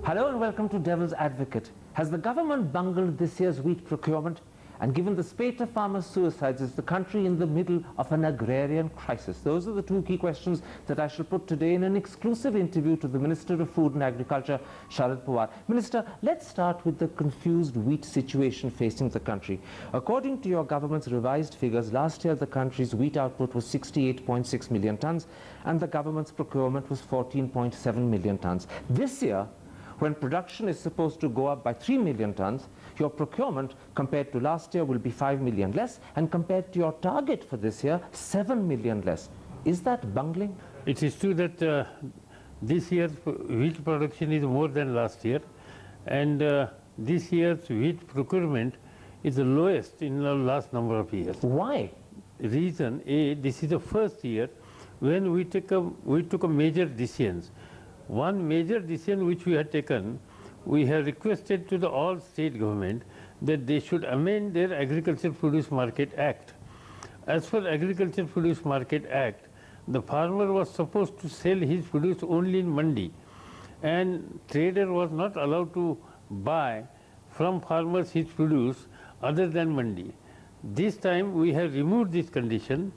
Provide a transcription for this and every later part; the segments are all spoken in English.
Hello and welcome to Devil's Advocate. Has the government bungled this year's wheat procurement? And given the spate of farmers' suicides, is the country in the middle of an agrarian crisis? Those are the two key questions that I shall put today in an exclusive interview to the Minister of Food and Agriculture, Sharad Pawar. Minister, let's start with the confused wheat situation facing the country. According to your government's revised figures, last year the country's wheat output was 68.6 million tonnes and the government's procurement was 14.7 million tonnes. This year, when production is supposed to go up by 3 million tonnes, your procurement compared to last year will be 5 million less, and compared to your target for this year, 7 million less. Is that bungling? It is true that this year's wheat production is more than last year, and this year's wheat procurement is the lowest in the last number of years. Why? Reason A, this is the first year when we took a major decisions. One major decision which we had taken, we have requested to the all state government that they should amend their Agricultural Produce Market Act. As for Agricultural Produce Market Act, the farmer was supposed to sell his produce only in mandi, and trader was not allowed to buy from farmers his produce other than mandi. This time we have removed this condition.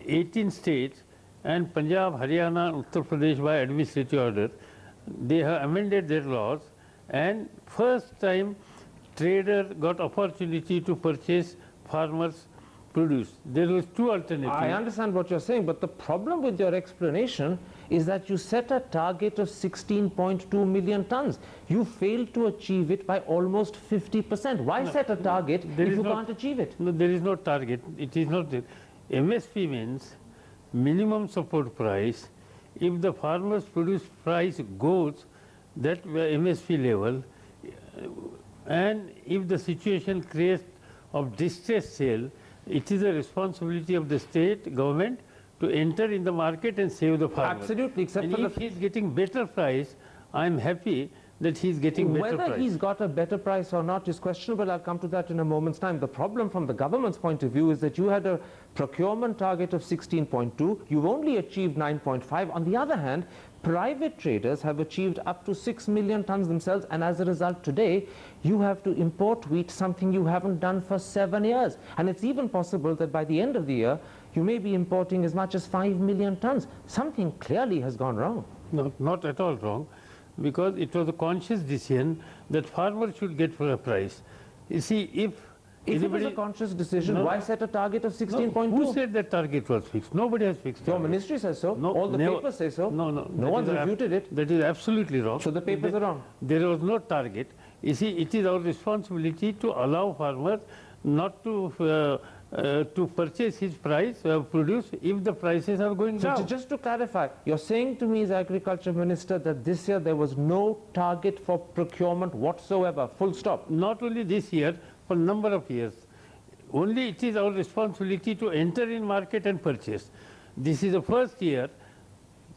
18 states and Punjab, Haryana, Uttar Pradesh by administrative order, they have amended their laws, and first time trader got opportunity to purchase farmers' produce. There was two alternatives. I understand what you're saying, but the problem with your explanation is that you set a target of 16.2 million tonnes. You failed to achieve it by almost 50%. Why set a target if you can't achieve it? No, there is no target. It is not there. MSP means minimum support price. If the farmer's produce price goes that MSP level, and if the situation creates of distress sale, it is a responsibility of the state government to enter in the market and save the farmer. Absolutely, except and for if he is getting better price, I am happy that he is getting better price. Whether he's got a better price or not is questionable. I'll come to that in a moment's time. The problem from the government's point of view is that you had a procurement target of 16.2. You've only achieved 9.5. On the other hand, private traders have achieved up to 6 million tonnes themselves, and as a result today, you have to import wheat, something you haven't done for 7 years. And it's even possible that by the end of the year, you may be importing as much as 5 million tonnes. Something clearly has gone wrong. No, not at all wrong, because it was a conscious decision that farmers should get for a price. You see, if it was a conscious decision, why set a target of 16.2? No, who said that target was fixed? Nobody has fixed Your target. ministry says so. No, all the papers say so. No one's refuted it. That is absolutely wrong. So the papers are wrong. There was no target. You see, it is our responsibility to allow farmers not to purchase his produce if the prices are going down. So just to clarify, you're saying to me as Agriculture Minister that this year there was no target for procurement whatsoever, full stop? Not only this year, for a number of years. Only it is our responsibility to enter in market and purchase. This is the first year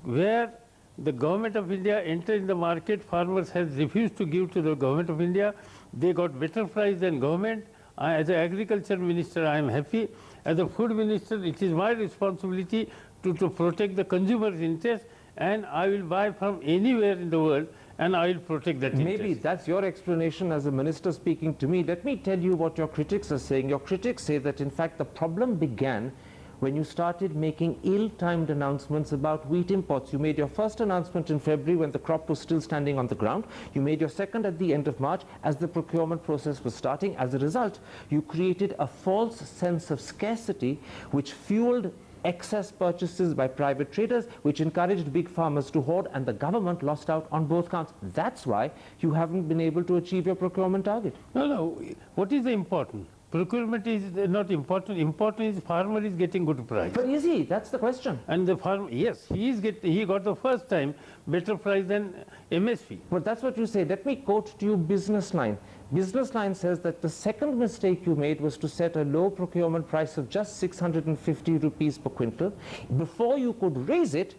where the Government of India entered in the market. Farmers have refused to give to the Government of India. They got better price than government. As an agriculture minister, I am happy. As a food minister, it is my responsibility to protect the consumer's interest, and I will buy from anywhere in the world, and I will protect that interest. Maybe that's your explanation as a minister speaking to me. Let me tell you what your critics are saying. Your critics say that in fact the problem began when you started making ill-timed announcements about wheat imports. You made your first announcement in February when the crop was still standing on the ground. You made your second at the end of March as the procurement process was starting. As a result, you created a false sense of scarcity which fueled excess purchases by private traders, which encouraged big farmers to hoard, and the government lost out on both counts. That's why you haven't been able to achieve your procurement target. No. What is the important? Procurement is not important. Important is farmer is getting good price. But is he? That's the question. And the farmer, yes, he got the first time better price than MSP. But that's what you say. Let me quote to you Business Line. Business Line says that the second mistake you made was to set a low procurement price of just 650 rupees per quintal. Before you could raise it,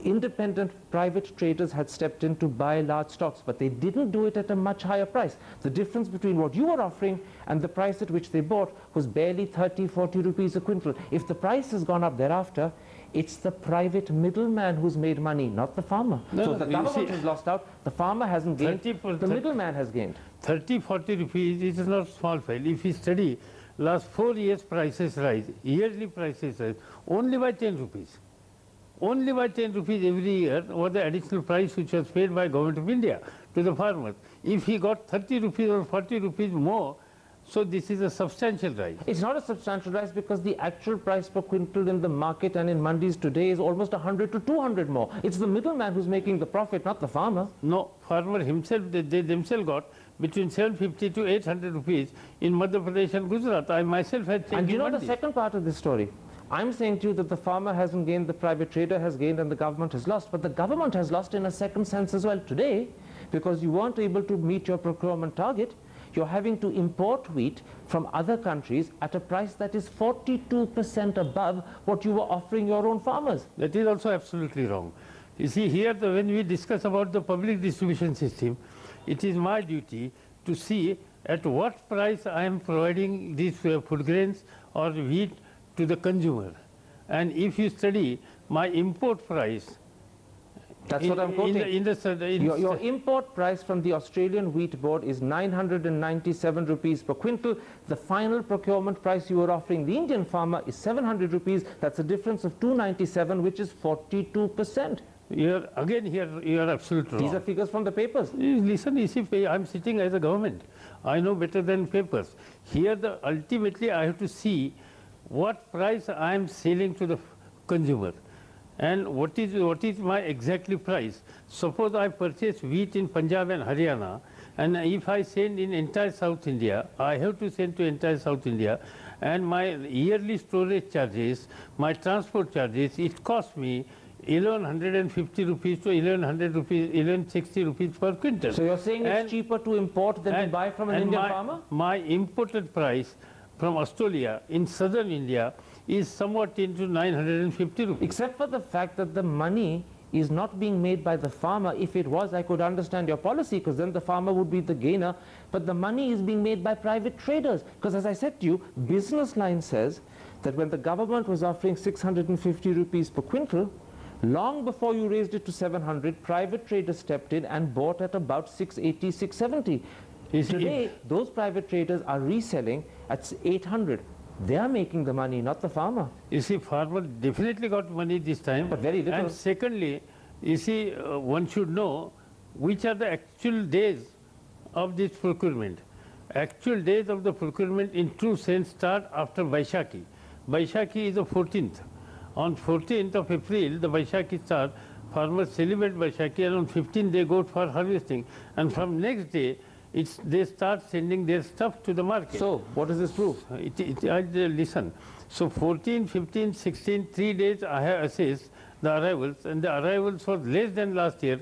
independent private traders had stepped in to buy large stocks, but they didn't do it at a much higher price. The difference between what you were offering and the price at which they bought was barely 30, 40 rupees a quintal. If the price has gone up thereafter, It's the private middleman who's made money, not the farmer. No, so no, the you government see, has lost out, the farmer hasn't gained, 30%, the middleman has gained. 30, 40 rupees is not small file. If you study last 4 years prices rise, yearly prices rise, only by 10 rupees. Only by 10 rupees every year was the additional price which was paid by Government of India to the farmers. If he got 30 rupees or 40 rupees more, so this is a substantial rise. It's not a substantial rise because the actual price per quintal in the market and in mandis today is almost 100 to 200 more. It's the middleman who's making the profit, not the farmer. No, farmer himself, they themselves got between 750 to 800 rupees in Madhya Pradesh and Gujarat. I myself had checked. And you know mandis. the second part of this story? I'm saying to you that the farmer hasn't gained, the private trader has gained, and the government has lost. But the government has lost in a second sense as well today, because you weren't able to meet your procurement target. You're having to import wheat from other countries at a price that is 42% above what you were offering your own farmers. That is also absolutely wrong. You see, here when we discuss about the public distribution system, it is my duty to see at what price I am providing these food grains or wheat to the consumer. And if you study my import price, that's what I'm quoting. Your import price from the Australian Wheat Board is 997 rupees per quintal. The final procurement price you are offering the Indian farmer is 700 rupees. That's a difference of 297, which is 42%. Again, here you are absolutely wrong. These are figures from the papers. Listen, you see, I'm sitting as a government. I know better than papers. Here, ultimately, I have to see what price I am selling to the consumer. And what is my exactly price? Suppose I purchase wheat in Punjab and Haryana, and if I send in entire South India, I have to send to entire South India, and my yearly storage charges, my transport charges, it costs me 1150 rupees to 1100 rupees, 1160 rupees per quintal. So you're saying it's cheaper to import than to buy from an Indian farmer? My imported price from Australia in southern India is somewhat into 950 rupees. Except for the fact that the money is not being made by the farmer. If it was, I could understand your policy, because then the farmer would be the gainer. But the money is being made by private traders. Because as I said to you, Business Line says that when the government was offering 650 rupees per quintal, long before you raised it to 700, private traders stepped in and bought at about 680, 670. Today, those private traders are reselling at 800. They are making the money, not the farmer. You see, farmer definitely got money this time. But very little. And secondly, you see, one should know which are the actual days of this procurement. Actual days of the procurement in true sense start after Vaishakhi. Vaishakhi is the 14th. On 14th of April, the Vaishakhi starts. Farmers celebrate Vaishakhi, and on 15th they go for harvesting. And from next day, they start sending their stuff to the market. So, what does this prove? Listen. So, 14, 15, 16, 3 days I have assessed the arrivals, and the arrivals were less than last year.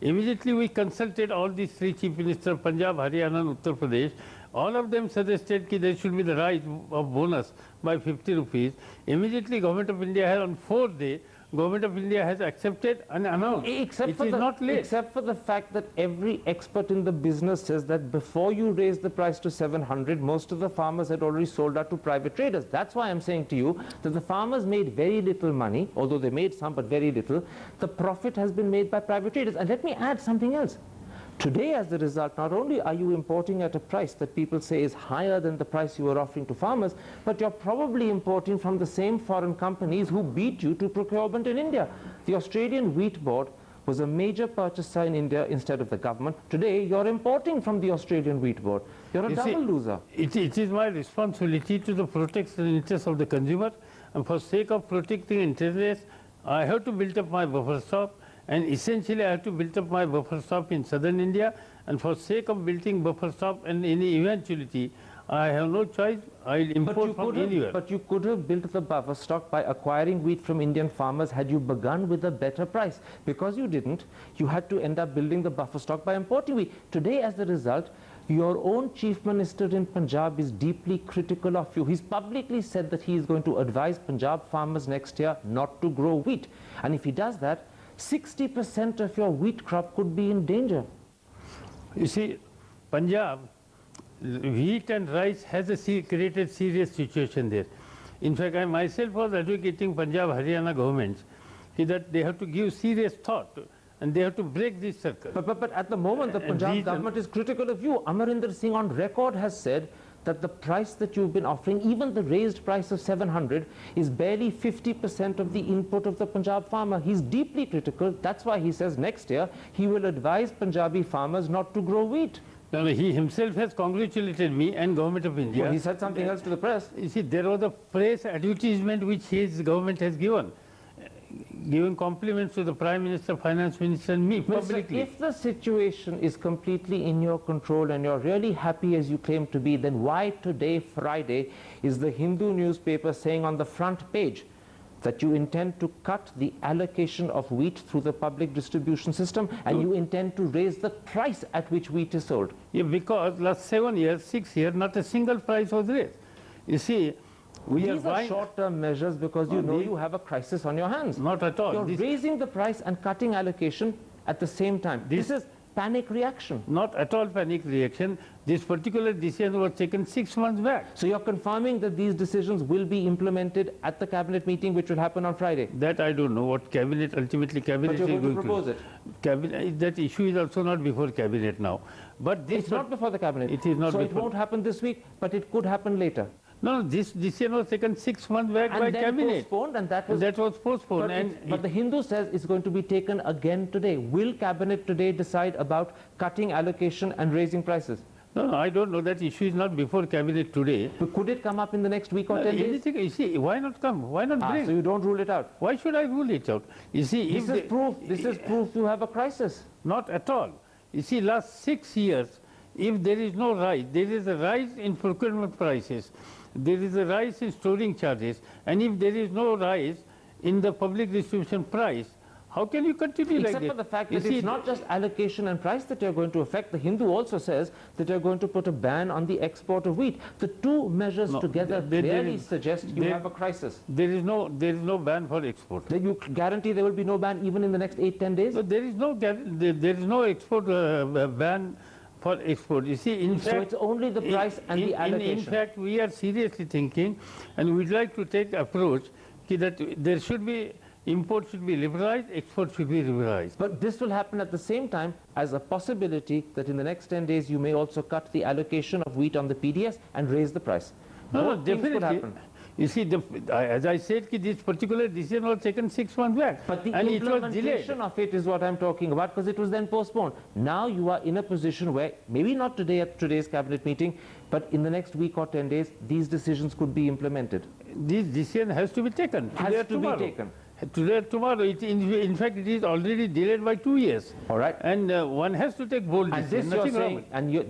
Immediately we consulted all these 3 chief ministers, Punjab, Haryana and Uttar Pradesh. All of them suggested that there should be the rise of bonus by 50 rupees. Immediately Government of India has, on 4th day, Government of India has accepted and announced. Except for the fact that every expert in the business says that before you raise the price to 700, most of the farmers had already sold out to private traders. That's why I'm saying to you that the farmers made very little money, although they made some, but very little. The profit has been made by private traders. And let me add something else. Today, as a result, not only are you importing at a price that people say is higher than the price you were offering to farmers, but you're probably importing from the same foreign companies who beat you to procurement in India. The Australian Wheat Board was a major purchaser in India instead of the government. Today, you're importing from the Australian Wheat Board. You're a double loser. It is my responsibility to protect the interests of the consumer, and for sake of protecting interests, I have to build up my buffer stock. And essentially, I have to build up my buffer stock in southern India, and for sake of building buffer stock and any eventuality, I have no choice. I will import from anywhere. But you could have built the buffer stock by acquiring wheat from Indian farmers had you begun with a better price. Because you didn't, you had to end up building the buffer stock by importing wheat. Today, as a result, your own chief minister in Punjab is deeply critical of you. He's publicly said that he is going to advise Punjab farmers next year not to grow wheat. And if he does that, 60% of your wheat crop could be in danger. You see, Punjab, wheat and rice has created serious situation there. In fact, I myself was advocating Punjab, Haryana governments that they have to give serious thought and they have to break this circle. But at the moment, the Punjab government is critical of you. Amarinder Singh on record has said that the price that you've been offering, even the raised price of 700, is barely 50% of the input of the Punjab farmer. He's deeply critical. That's why he says next year he will advise Punjabi farmers not to grow wheat. No, he himself has congratulated me and Government of India. Well, he said something else to the press. You see, there was a press advertisement which his government has given, giving compliments to the Prime Minister, Finance Minister and me publicly. So if the situation is completely in your control and you're really happy as you claim to be, then why today, Friday, is the Hindu newspaper saying on the front page that you intend to cut the allocation of wheat through the public distribution system and you intend to raise the price at which wheat is sold? Yeah, because last 7 years, 6 years, not a single price was raised. You see, these are short-term measures because you know you have a crisis on your hands. Not at all. You're raising the price and cutting allocation at the same time. This is panic reaction. Not at all panic reaction. This particular decision was taken 6 months back. So you're confirming that these decisions will be implemented at the cabinet meeting which will happen on Friday? That I don't know what cabinet, ultimately cabinet is going to propose it. Cabinet, that issue is also not before cabinet now. But this it's not before the cabinet. It is not so before. It won't happen this week, but it could happen later. No, this decision was taken 6 months back by cabinet. Postponed, and that was postponed. But the Hindu says it's going to be taken again today. Will cabinet today decide about cutting allocation and raising prices? No, I don't know. That issue is not before cabinet today. But could it come up in the next week or 10 days? Anything, you see, why not come? Why not bring? So you don't rule it out? Why should I rule it out? You see, this is proof you have a crisis. Not at all. You see, last 6 years, if there is no rise, there is a rise in procurement prices, there is a rise in storing charges, and if there is no rise in the public distribution price, how can you continue like this? Except for the fact that it's not just allocation and price that you're going to affect. The Hindu also says that you're going to put a ban on the export of wheat. The two measures together clearly suggest you have a crisis. There is no ban for export. Then you guarantee there will be no ban even in the next 8-10 days? But there is no export ban for export. You see, in fact, so it's only the price and the allocation. In fact, we are seriously thinking, and we'd like to take approach that there should be import should be liberalized, export should be liberalized. But this will happen at the same time as a possibility that in the next 10 days you may also cut the allocation of wheat on the PDS and raise the price. No, definitely. Could happen. You see, as I said, this particular decision was taken 6 months back. But the and implementation of it is what I'm talking about, because it was then postponed. Now you are in a position where, maybe not today at today's cabinet meeting, but in the next week or 10 days, these decisions could be implemented. This decision has to be taken. Has to be taken. Today or tomorrow. In fact, it is already delayed by 2 years. All right. And one has to take bold decisions.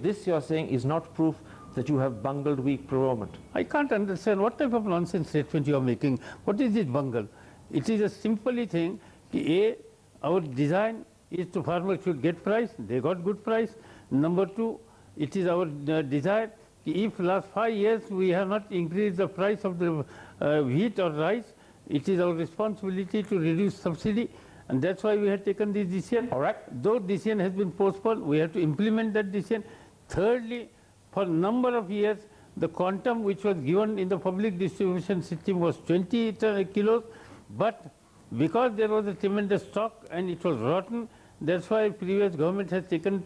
This you're saying is not proof that you have bungled weak procurement. I can't understand what type of nonsense statement you are making. What is this bungle? It is a simple thing. Our design is to farmers should get price. They got good price. Number 2, it is our desire. If last 5 years we have not increased the price of the wheat or rice, it is our responsibility to reduce subsidy, and that's why we have taken this decision. All right. Though decision has been postponed, we have to implement that decision. Thirdly, for a number of years, the quantum which was given in the public distribution system was 20 kilos, but because there was a tremendous stock and it was rotten, that's why previous government has taken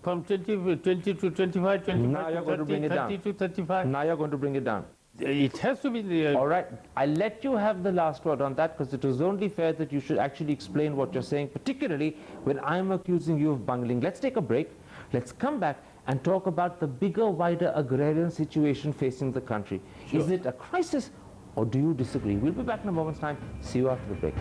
from 20 to 25, 25 now you're going to bring it 30 down. to 35. Now you're going to bring it down. It has to be. All right. I'll let you have the last word on that, because it was only fair that you should actually explain what you're saying, particularly when I'm accusing you of bungling. Let's take a break. Let's come back and talk about the bigger, wider agrarian situation facing the country. Sure. Is it a crisis, or do you disagree? We'll be back in a moment's time. See you after the break.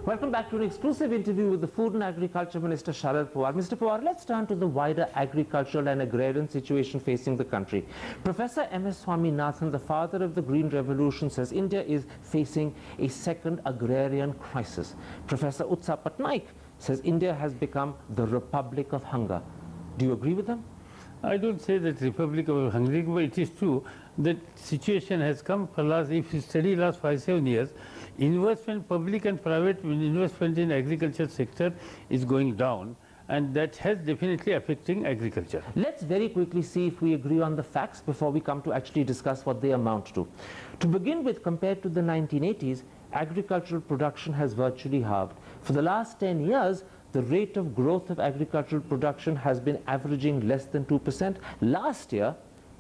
Welcome back to an exclusive interview with the Food and Agriculture Minister, Sharad Pawar. Mr. Pawar, let's turn to the wider agricultural and agrarian situation facing the country. Professor M.S. Swaminathan, the father of the Green Revolution, says India is facing a second agrarian crisis. Professor Utsa Patnaik says India has become the Republic of Hunger. Do you agree with them? I don't say that Republic of Hungary, but it is true that situation has come for last, if you study last 5-7 years, investment, public and private investment in agriculture sector is going down, and that has definitely affecting agriculture. Let's very quickly see if we agree on the facts before we come to actually discuss what they amount to. To begin with, compared to the 1980s, agricultural production has virtually halved. For the last 10 years, the rate of growth of agricultural production has been averaging less than 2%. Last year,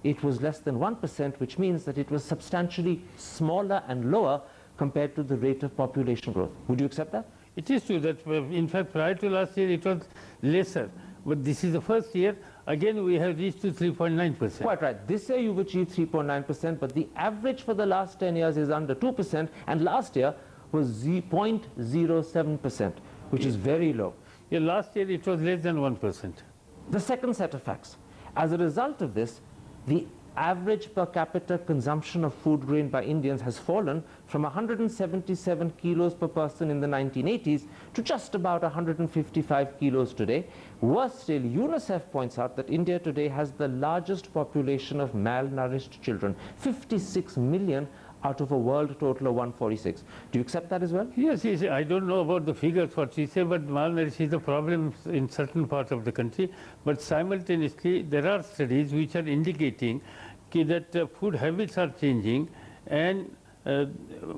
it was less than 1%, which means that it was substantially smaller and lower compared to the rate of population growth. Would you accept that? It is true that, in fact, prior to last year, it was lesser. But this is the first year, again, we have reached to 3.9%. Quite right. This year you've achieved 3.9%, but the average for the last 10 years is under 2%, and last year was 0.07%, which is very low. Yeah, last year it was less than 1%. The second set of facts. As a result of this, the average per capita consumption of food grain by Indians has fallen from 177 kilos per person in the 1980s to just about 155 kilos today. Worse still, UNICEF points out that India today has the largest population of malnourished children, 56 million out of a world total of 146. Do you accept that as well? Yes, yes, I don't know about the figures what she said, but malnourished is a problem in certain parts of the country. But simultaneously, there are studies which are indicating that food habits are changing, and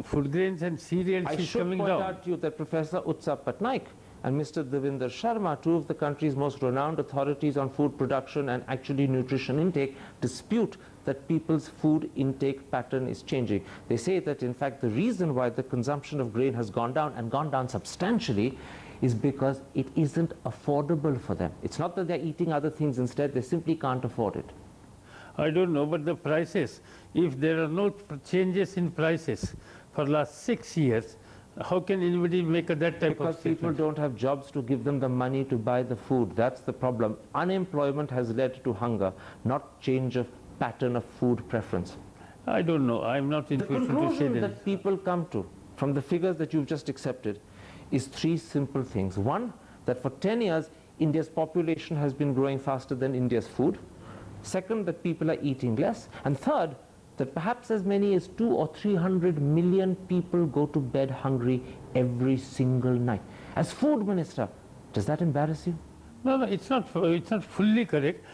food grains and cereals is coming down. I should point out to you that Professor Utsav Patnaik and Mr. Devinder Sharma, two of the country's most renowned authorities on food production and actually nutrition intake, dispute that people's food intake pattern is changing. They say that, in fact, the reason why the consumption of grain has gone down, and gone down substantially, is because it isn't affordable for them. It's not that they're eating other things instead, they simply can't afford it. I don't know, but the prices, if there are no changes in prices for last 6 years, how can anybody make that type of statement? Because people don't have jobs to give them the money to buy the food. That's the problem. Unemployment has led to hunger, not change of pattern of food preference. I don't know. I'm not in position to say that. The conclusion that people come to from the figures that you've just accepted is three simple things. One, that for 10 years, India's population has been growing faster than India's food. Second, that people are eating less. And third, that perhaps as many as 200 or 300 million people go to bed hungry every single night. As food minister, does that embarrass you? No, no, it's not fully correct.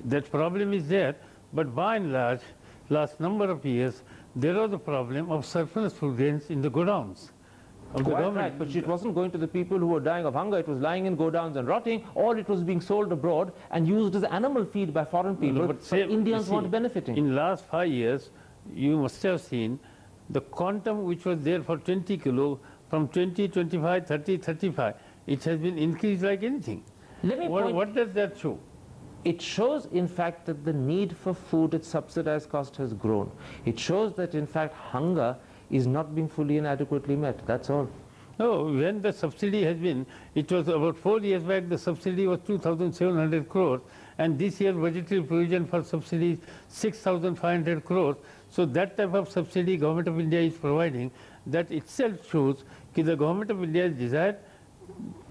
That problem is there. But by and large, last number of years, there was the problem of surplus food grains in the godowns of the government. Right, but it wasn't going to the people who were dying of hunger. It was lying in godowns and rotting, or it was being sold abroad and used as animal feed by foreign people. No, but Indians weren't benefiting. In last 5 years, you must have seen the quantum which was there for 20 kilo from 20, 25, 30, 35. It has been increased like anything. What does that show? It shows, in fact, that the need for food at subsidized cost has grown. It shows that, in fact, hunger is not being fully and adequately met. That's all. No, when the subsidy has been, it was about 4 years back, the subsidy was 2,700 crores, and this year budgetary provision for subsidy is 6,500 crores. So that type of subsidy Government of India is providing, that itself shows that the Government of India's desire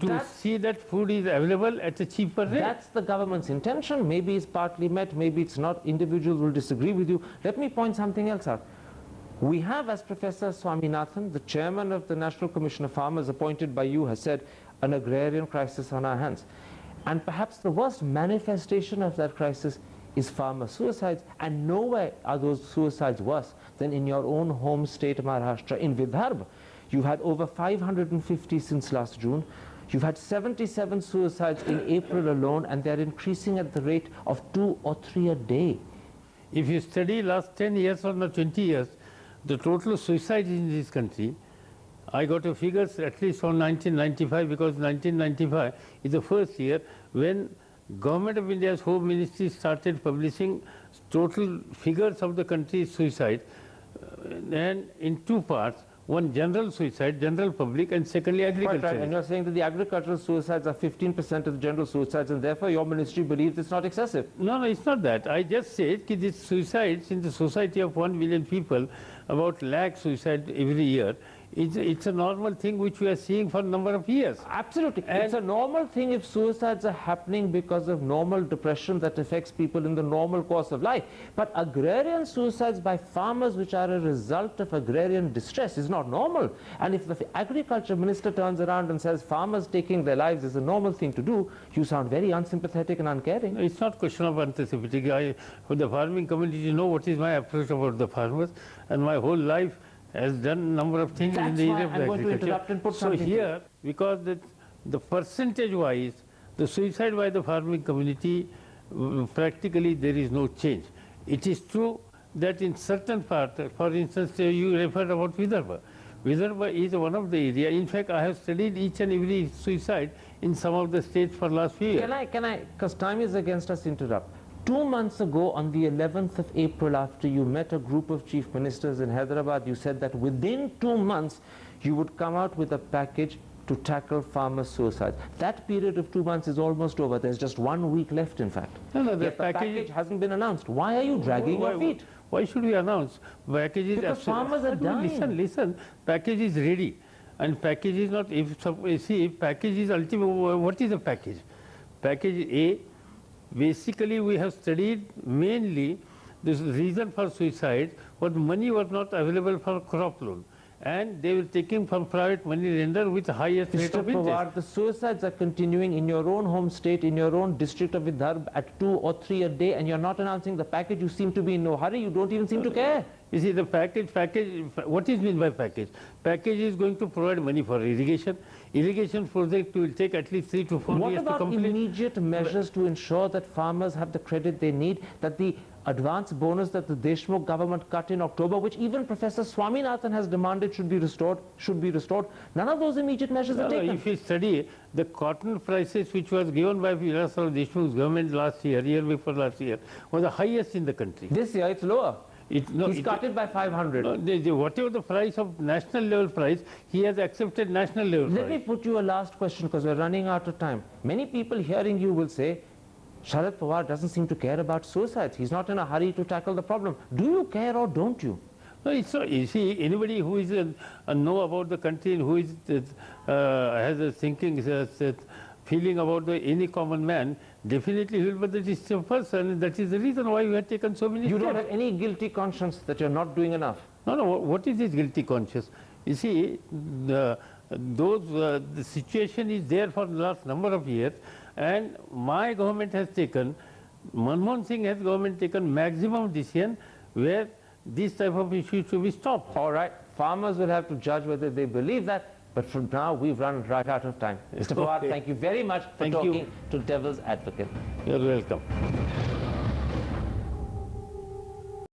to see that food is available at a cheaper rate. That's the government's intention. Maybe it's partly met, maybe it's not. Individuals will disagree with you. Let me point something else out. We have, as Professor Swaminathan, the chairman of the National Commission of Farmers, appointed by you, has said, an agrarian crisis on our hands. And perhaps the worst manifestation of that crisis is farmer suicides, and nowhere are those suicides worse than in your own home state, Maharashtra. In Vidarbha, you've had over 550 since last June. You've had 77 suicides in April alone, and they're increasing at the rate of 2 or 3 a day. If you study last 10 years or not 20 years, the total suicides in this country, I got the figures at least from 1995, because 1995 is the first year when Government of India's Home Ministry started publishing total figures of the country's suicide, and in 2 parts. One, general suicide, general public, and secondly, agriculture. Right. And you're saying that the agricultural suicides are 15% of the general suicides, and therefore your ministry believes it's not excessive. No, no, it's not that. I just said that these suicides in the society of 1 million people, about lakh suicide every year, It's a normal thing which we are seeing for a number of years. Absolutely. And it's a normal thing if suicides are happening because of normal depression that affects people in the normal course of life. But agrarian suicides by farmers which are a result of agrarian distress is not normal. And if the agriculture minister turns around and says farmers taking their lives is a normal thing to do, you sound very unsympathetic and uncaring. It's not question of anticipatory. For the farming community, you know what is my approach about the farmers, and my whole life has done a number of things in the area of agriculture. So here, because the percentage-wise, the suicide by the farming community, practically there is no change. It is true that in certain parts, for instance, you referred about Vidarbha. Vidarbha is one of the areas. In fact, I have studied each and every suicide in some of the states for last few years. Can I, because time is against us, interrupt. 2 months ago, on the 11th of April, after you met a group of chief ministers in Hyderabad, you said that within 2 months, you would come out with a package to tackle farmer suicides. That period of 2 months is almost over. There's just 1 week left, in fact. No, the package hasn't been announced. Why are you dragging your feet? Why should we announce? Package is because farmers are dying. Listen, package is ready. And package is not, if package is ultimate, what is the package? Package A, basically we have studied mainly the reason for suicide, but money was not available for crop loan. And they were taking from private money lender with the highest rate of interest. Pawar, the suicides are continuing in your own home state, in your own district of Vidarbha at 2 or 3 a day, and you're not announcing the package. You seem to be in no hurry. You don't even seem to care. You see, the package, what is meant by package? Package is going to provide money for irrigation. Irrigation project will take at least 3 to 4 years to complete. What about immediate measures to ensure that farmers have the credit they need, that the advance bonus that the Deshmukh government cut in October, which even Professor Swaminathan has demanded should be restored? None of those immediate measures are taken. If you study the cotton prices which was given by Vilasal Deshmukh's government last year before last year, was the highest in the country. This year it's lower. He's cut it by 500. Whatever the price of national level price, he has accepted national level price. Let me put you a last question because we're running out of time. Many people hearing you will say, Sharad Pawar doesn't seem to care about suicides. He's not in a hurry to tackle the problem. Do you care or don't you? No, it's not. You see, anybody who is know about the country and who is has a thinking, feeling about any common man, definitely he will be the distant person. That is the reason why we have taken so many steps. You don't have any guilty conscience that you're not doing enough? No. What is this guilty conscience? You see, the situation is there for the last number of years, and my government has taken, Manmohan Singh has government taken maximum decision where this type of issues should be stopped. All right, farmers will have to judge whether they believe that, but from now we've run right out of time. Mr. Pawar, thank you very much for talking to Devil's Advocate. You're welcome.